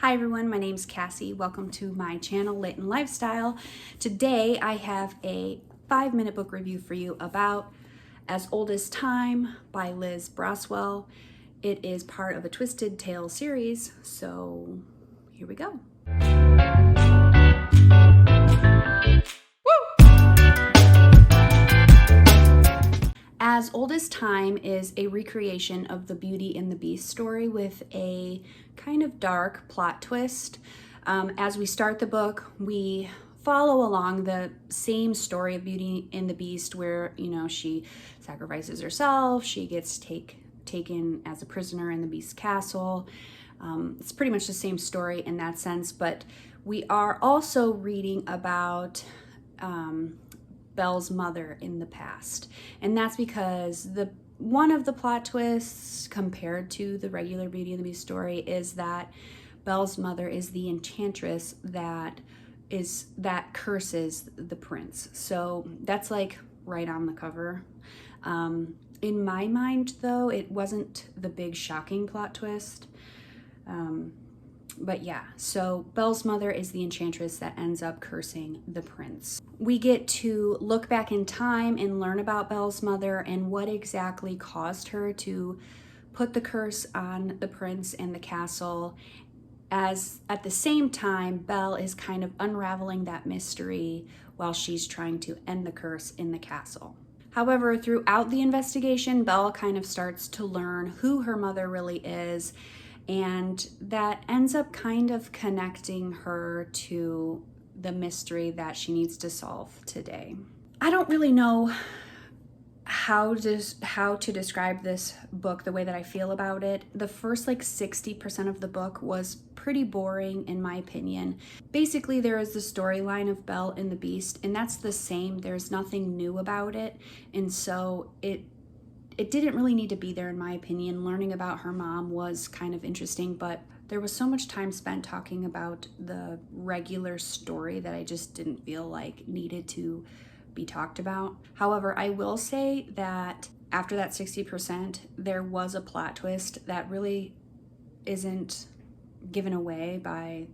Hi everyone, my name's Cassie. Welcome to my channel, Lit and Lifestyle. Today I have a 5-minute book review for you about As Old as Time by Liz Braswell. It is part of a Twisted Tale series, so here we go. As Old as Time is a recreation of the Beauty and the Beast story with a kind of dark plot twist. As we start the book, we follow along the same story of Beauty and the Beast where, she sacrifices herself, she gets taken as a prisoner in the Beast's castle. It's pretty much the same story in that sense, but we are also reading about Belle's mother in the past, and that's because one of the plot twists compared to the regular Beauty and the Beast story is that Belle's mother is the enchantress that curses the prince. So that's like right on the cover. In my mind, though, it wasn't the big shocking plot twist. But yeah, so Belle's mother is the enchantress that ends up cursing the prince. We get to look back in time and learn about Belle's mother and what exactly caused her to put the curse on the prince and the castle, as at the same time, Belle is kind of unraveling that mystery while she's trying to end the curse in the castle. However, throughout the investigation, Belle kind of starts to learn who her mother really is, and that ends up kind of connecting her to the mystery that she needs to solve today. I don't really know how to describe this book the way that I feel about it. The first 60% of the book was pretty boring in my opinion. Basically, there is the storyline of Belle and the Beast, and that's the same. There's nothing new about it, and so it didn't really need to be there in my opinion. Learning about her mom was kind of interesting, but there was so much time spent talking about the regular story that I just didn't feel like needed to be talked about. However, I will say that after that 60%, there was a plot twist that really isn't given away by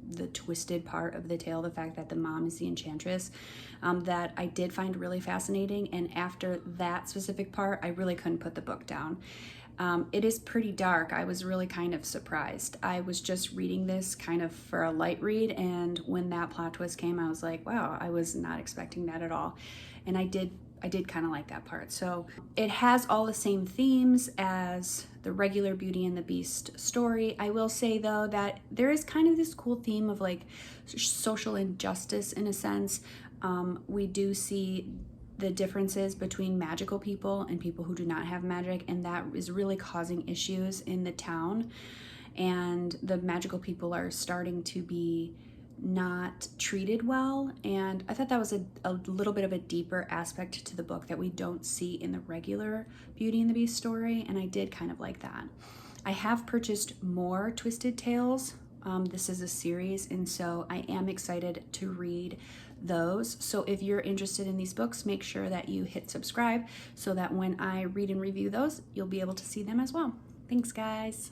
the twisted part of the tale, the fact that the mom is the enchantress, that I did find really fascinating. And after that specific part, I really couldn't put the book down. It is pretty dark. I was really kind of surprised. I was just reading this kind of for a light read, and when that plot twist came, I was like, wow, I was not expecting that at all. And I did kind of like that part. So it has all the same themes as the regular Beauty and the Beast story. I will say though that there is kind of this cool theme of social injustice in a sense. We do see the differences between magical people and people who do not have magic, and that is really causing issues in the town. And the magical people are starting to be not treated well, and I thought that was a little bit of a deeper aspect to the book that we don't see in the regular Beauty and the Beast story, and I did kind of like that. I have purchased more Twisted Tales. This is a series, and so I am excited to read those. So if you're interested in these books, make sure that you hit subscribe so that when I read and review those, you'll be able to see them as well. Thanks, guys.